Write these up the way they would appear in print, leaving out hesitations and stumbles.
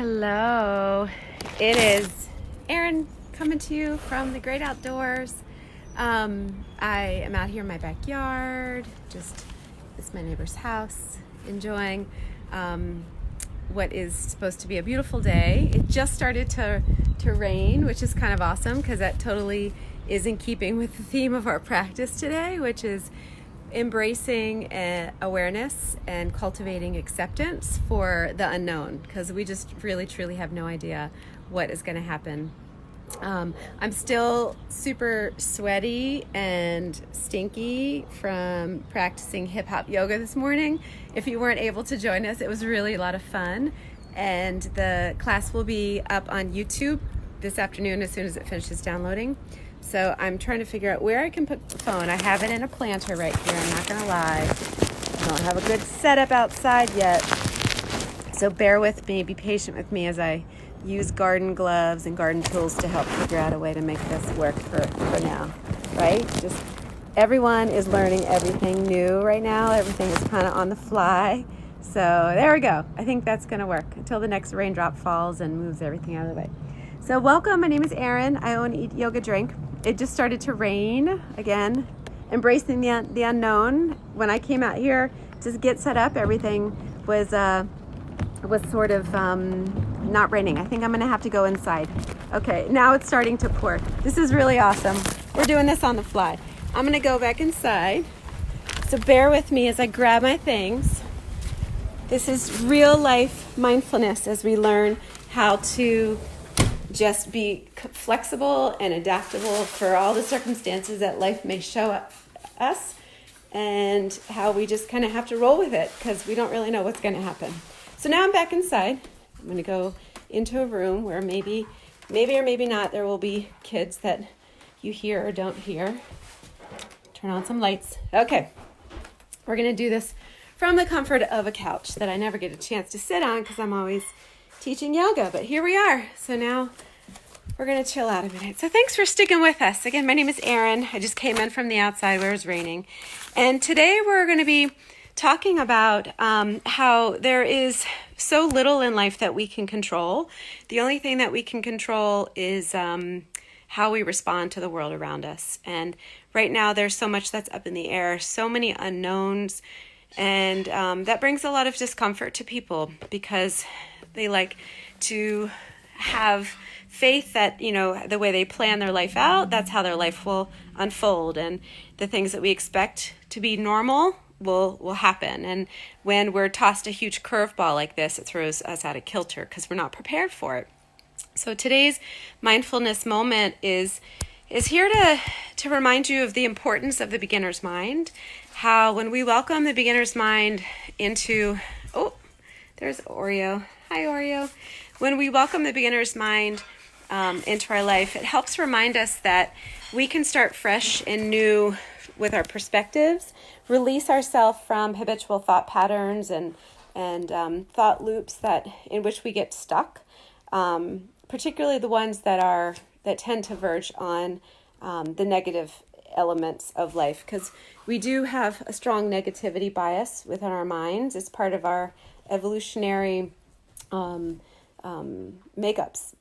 Hello. It is Erin coming to you from the great outdoors. I am out here in my backyard, just it's my neighbor's house, enjoying what is supposed to be a beautiful day. It just started to rain, which is kind of awesome because that totally is in keeping with the theme of our practice today, which is embracing awareness and cultivating acceptance for the unknown, because we just really truly have no idea what is going to happen. I'm still super sweaty and stinky from practicing hip hop yoga this morning. If you weren't able to join us, it was really a lot of fun, and the class will be up on YouTube this afternoon as soon as it finishes downloading. So I'm trying to figure out where I can put the phone. I have it in a planter right here, I'm not going to lie. I don't have a good setup outside yet. So bear with me, be patient with me as I use garden gloves and garden tools to help figure out a way to make this work for now, right? Just everyone is learning everything new right now. Everything is kind of on the fly. So there we go. I think that's going to work until the next raindrop falls and moves everything out of the way. So welcome, my name is Erin. I own Eat Yoga Drink. It just started to rain again, embracing the unknown. When I came out here to get set up, everything was sort of not raining. I think I'm gonna have to go inside. Okay, now it's starting to pour. This is really awesome. We're doing this on the fly. I'm gonna go back inside. So bear with me as I grab my things. This is real life mindfulness as we learn how to just be flexible and adaptable for all the circumstances that life may show up us, and how we just kind of have to roll with it because we don't really know what's going to happen. So now I'm back inside. I'm going to go into a room where maybe or maybe not there will be kids that you hear or don't hear. Turn on some lights. Okay, we're going to do this from the comfort of a couch that I never get a chance to sit on because I'm always teaching yoga, but here we are. So now we're going to chill out a minute. So thanks for sticking with us. Again, my name is Erin. I just came in from the outside where it was raining. And today we're going to be talking about how there is so little in life that we can control. The only thing that we can control is how we respond to the world around us. And right now there's so much that's up in the air, so many unknowns, and that brings a lot of discomfort to people because they like to have faith that, you know, the way they plan their life out, that's how their life will unfold. And the things that we expect to be normal will happen. And when we're tossed a huge curveball like this, it throws us out of kilter because we're not prepared for it. So today's mindfulness moment is here to remind you of the importance of the beginner's mind. How when we welcome the beginner's mind into, there's Oreo. Hi, Oreo. When we welcome the beginner's mind into our life, it helps remind us that we can start fresh and new with our perspectives, release ourselves from habitual thought patterns and thought loops in which we get stuck, particularly the ones that tend to verge on the negative elements of life, because we do have a strong negativity bias within our minds. It's part of our evolutionary makeups.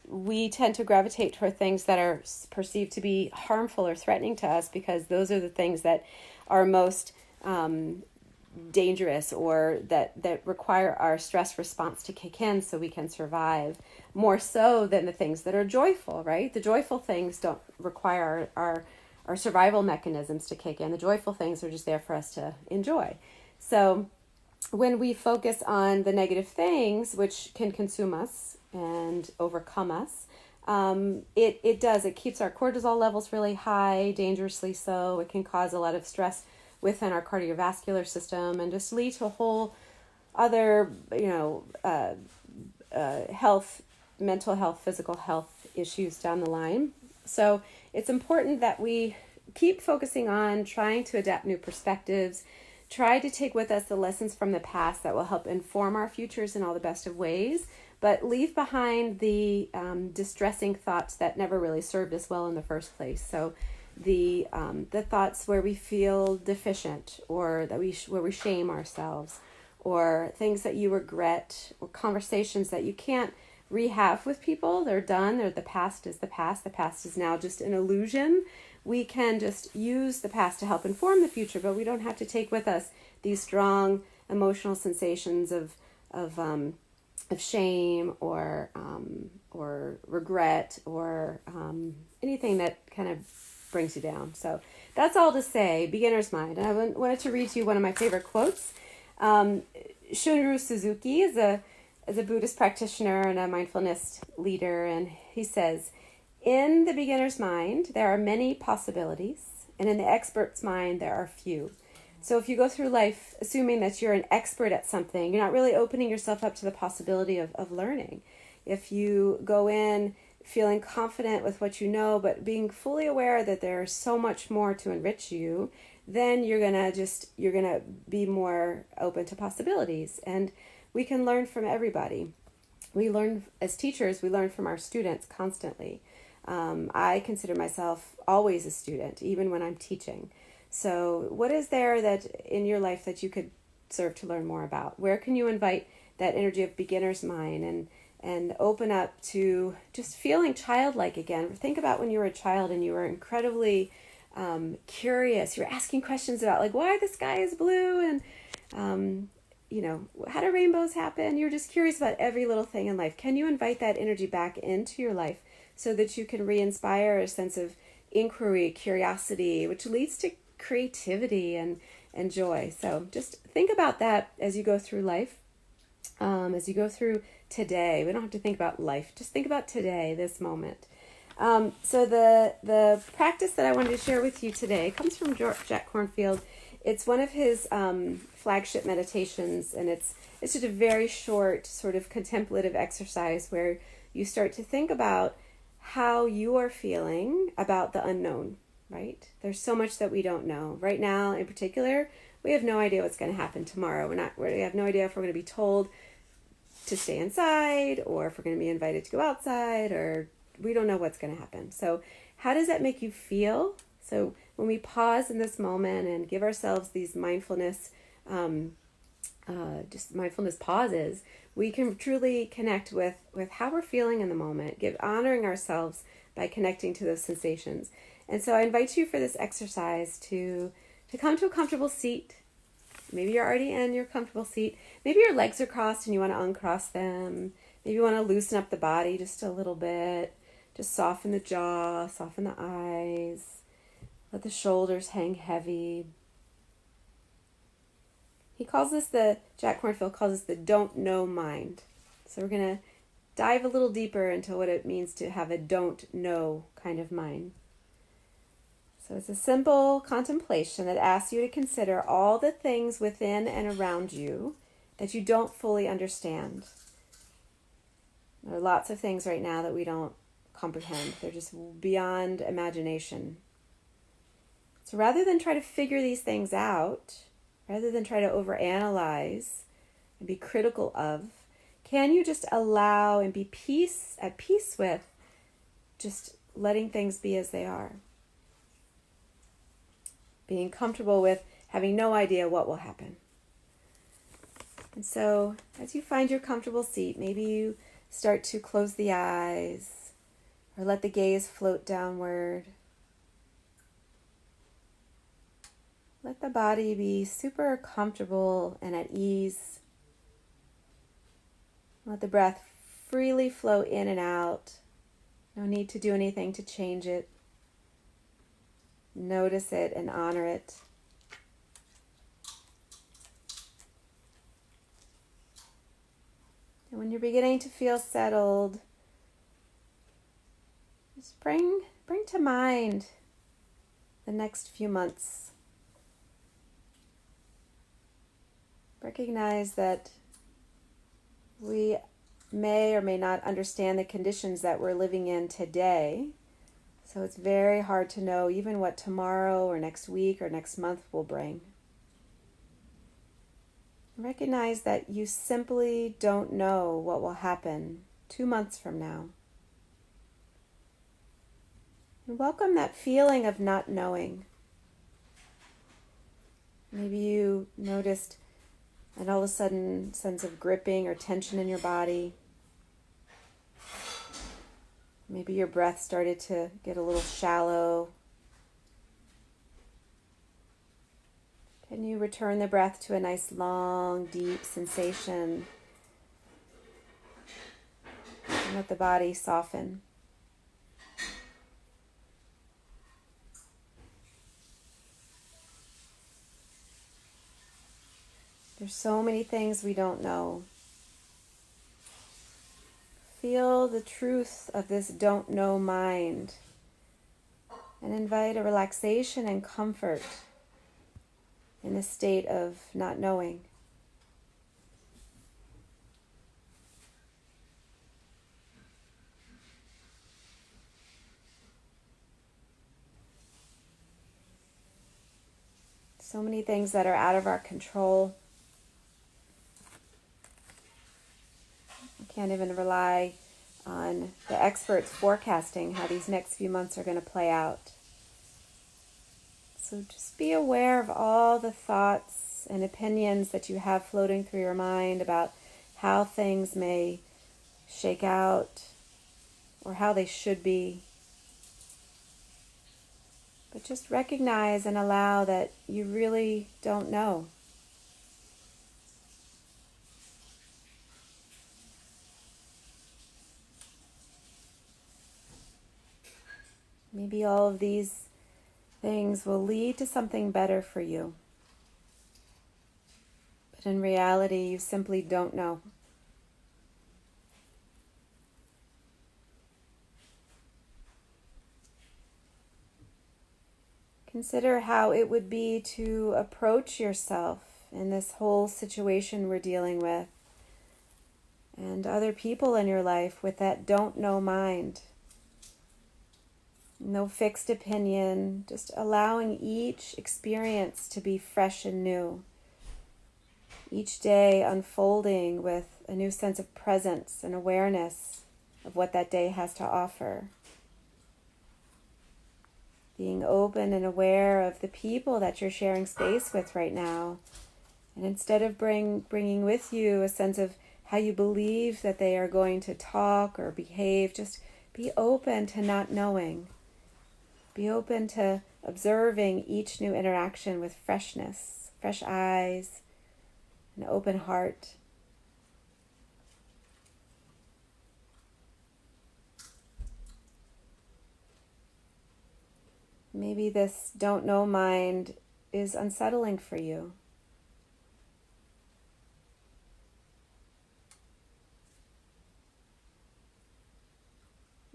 We tend to gravitate toward things that are perceived to be harmful or threatening to us because those are the things that are most dangerous or that require our stress response to kick in so we can survive, more so than the things that are joyful, right? The joyful things don't require our survival mechanisms to kick in. The joyful things are just there for us to enjoy. So when we focus on the negative things, which can consume us and overcome us, it keeps our cortisol levels really high, dangerously so. It can cause a lot of stress within our cardiovascular system and just lead to a whole other, health, mental health, physical health issues down the line. So it's important that we keep focusing on trying to adapt new perspectives, try to take with us the lessons from the past that will help inform our futures in all the best of ways, but leave behind the distressing thoughts that never really served us well in the first place. So the thoughts where we feel deficient or that where we shame ourselves, or things that you regret, or conversations that you can't rehave with people. They're done, or the past is the past. The past is now just an illusion. We can just use the past to help inform the future, but we don't have to take with us these strong emotional sensations of shame or regret or anything that kind of brings you down. So that's all to say, beginner's mind. And I wanted to read to you one of my favorite quotes. Shunryu Suzuki is a Buddhist practitioner and a mindfulness leader, and he says, "In the beginner's mind, there are many possibilities, and in the expert's mind, there are few." So if you go through life assuming that you're an expert at something, you're not really opening yourself up to the possibility of learning. If you go in feeling confident with what you know, but being fully aware that there's so much more to enrich you, then you're gonna be more open to possibilities. And we can learn from everybody. We learn as teachers, we learn from our students constantly. I consider myself always a student, even when I'm teaching. So what is there that in your life that you could serve to learn more about? Where can you invite that energy of beginner's mind and open up to just feeling childlike again? Think about when you were a child and you were incredibly curious. You were asking questions about like why the sky is blue and how do rainbows happen? You're just curious about every little thing in life. Can you invite that energy back into your life so that you can re-inspire a sense of inquiry, curiosity, which leads to creativity and joy? So just think about that as you go through life, as you go through today. We don't have to think about life. Just think about today, this moment. So the practice that I wanted to share with you today comes from Jack Kornfield. It's one of his flagship meditations, and it's just a very short sort of contemplative exercise where you start to think about how you are feeling about the unknown, right? There's so much that we don't know. Right now, in particular, we have no idea what's going to happen tomorrow. We have no idea if we're going to be told to stay inside or if we're going to be invited to go outside, or we don't know what's going to happen. So how does that make you feel? So when we pause in this moment and give ourselves these mindfulness, just mindfulness pauses, we can truly connect with how we're feeling in the moment, honoring ourselves by connecting to those sensations. And so I invite you for this exercise to come to a comfortable seat. Maybe you're already in your comfortable seat. Maybe your legs are crossed and you want to uncross them. Maybe you want to loosen up the body just a little bit. Just soften the jaw, soften the eyes. Let the shoulders hang heavy. Jack Kornfield calls this the don't know mind. So we're going to dive a little deeper into what it means to have a don't know kind of mind. So it's a simple contemplation that asks you to consider all the things within and around you that you don't fully understand. There are lots of things right now that we don't comprehend. They're just beyond imagination. So rather than try to figure these things out, rather than try to overanalyze and be critical of, can you just allow and be at peace with just letting things be as they are? Being comfortable with having no idea what will happen. And so as you find your comfortable seat, maybe you start to close the eyes or let the gaze float downward. Let the body be super comfortable and at ease. Let the breath freely flow in and out. No need to do anything to change it. Notice it and honor it. And when you're beginning to feel settled, just bring to mind the next few months. Recognize that we may or may not understand the conditions that we're living in today. So it's very hard to know even what tomorrow or next week or next month will bring. Recognize that you simply don't know what will happen 2 months from now. And welcome that feeling of not knowing. Maybe you noticed and all of a sudden sense of gripping or tension in your body. Maybe your breath started to get a little shallow. Can you return the breath to a nice long, deep sensation? And let the body soften. There's so many things we don't know. Feel the truth of this don't know mind and invite a relaxation and comfort in the state of not knowing. So many things that are out of our control. We can't even rely on the experts forecasting how these next few months are going to play out. So just be aware of all the thoughts and opinions that you have floating through your mind about how things may shake out or how they should be. But just recognize and allow that you really don't know. Maybe all of these things will lead to something better for you. But in reality, you simply don't know. Consider how it would be to approach yourself in this whole situation we're dealing with and other people in your life with that don't know mind. No fixed opinion, just allowing each experience to be fresh and new. Each day unfolding with a new sense of presence and awareness of what that day has to offer. Being open and aware of the people that you're sharing space with right now. And instead of bringing with you a sense of how you believe that they are going to talk or behave, just be open to not knowing. Be open to observing each new interaction with freshness, fresh eyes, an open heart. Maybe this don't know mind is unsettling for you.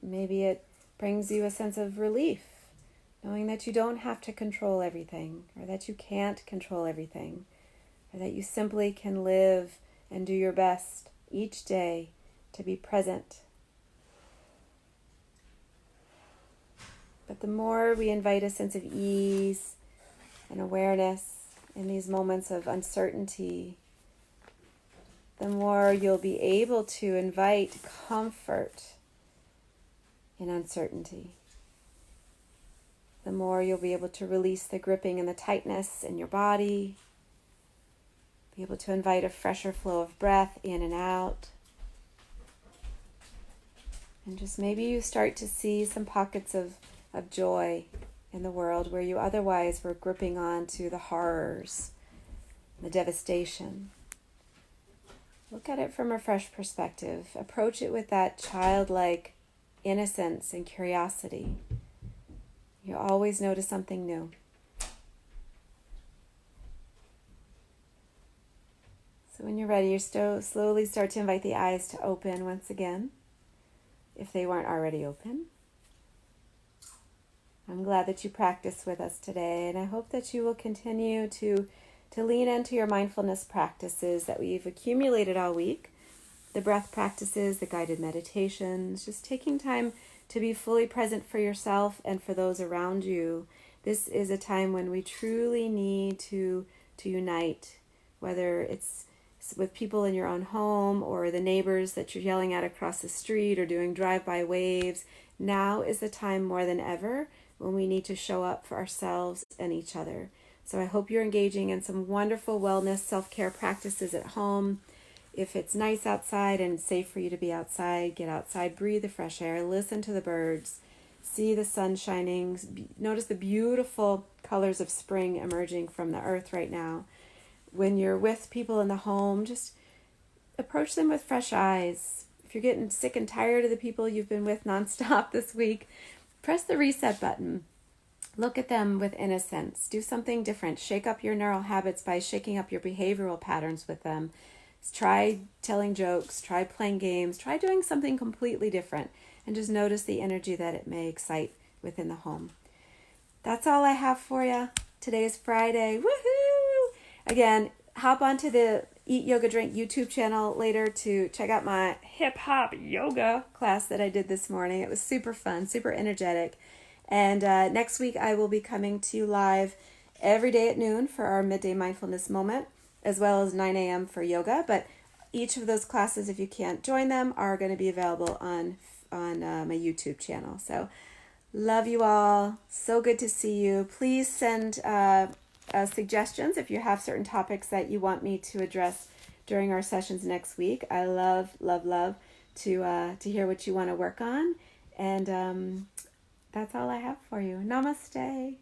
Maybe it brings you a sense of relief, knowing that you don't have to control everything, or that you can't control everything, or that you simply can live and do your best each day to be present. But the more we invite a sense of ease and awareness in these moments of uncertainty, the more you'll be able to invite comfort in uncertainty. The more you'll be able to release the gripping and the tightness in your body, be able to invite a fresher flow of breath in and out. And just maybe you start to see some pockets of joy in the world where you otherwise were gripping on to the horrors, the devastation. Look at it from a fresh perspective. Approach it with that childlike innocence and curiosity. You always notice something new. So when you're ready, you slowly start to invite the eyes to open once again, if they weren't already open. I'm glad that you practiced with us today, and I hope that you will continue to lean into your mindfulness practices that we've accumulated all week. The breath practices, the guided meditations, just taking time to be fully present for yourself and for those around you. This is a time when we truly need to unite, whether it's with people in your own home or the neighbors that you're yelling at across the street or doing drive-by waves. Now is the time more than ever when we need to show up for ourselves and each other. So I hope you're engaging in some wonderful wellness, self-care practices at home. If it's nice outside and safe for you to be outside, get outside, breathe the fresh air, listen to the birds, see the sun shining, notice the beautiful colors of spring emerging from the earth right now. When you're with people in the home, just approach them with fresh eyes. If you're getting sick and tired of the people you've been with nonstop this week, press the reset button. Look at them with innocence. Do something different. Shake up your neural habits by shaking up your behavioral patterns with them. Try telling jokes, try playing games, try doing something completely different, and just notice the energy that it may excite within the home. That's all I have for you. Today is Friday. Woohoo! Again, hop onto the Eat Yoga Drink YouTube channel later to check out my hip hop yoga class that I did this morning. It was super fun, super energetic. And next week I will be coming to you live every day at noon for our midday mindfulness moment, as well as 9 a.m. for yoga. But each of those classes, if you can't join them, are going to be available on my YouTube channel. So love you all. So good to see you. Please send suggestions if you have certain topics that you want me to address during our sessions next week. I love to hear what you want to work on. And that's all I have for you. Namaste.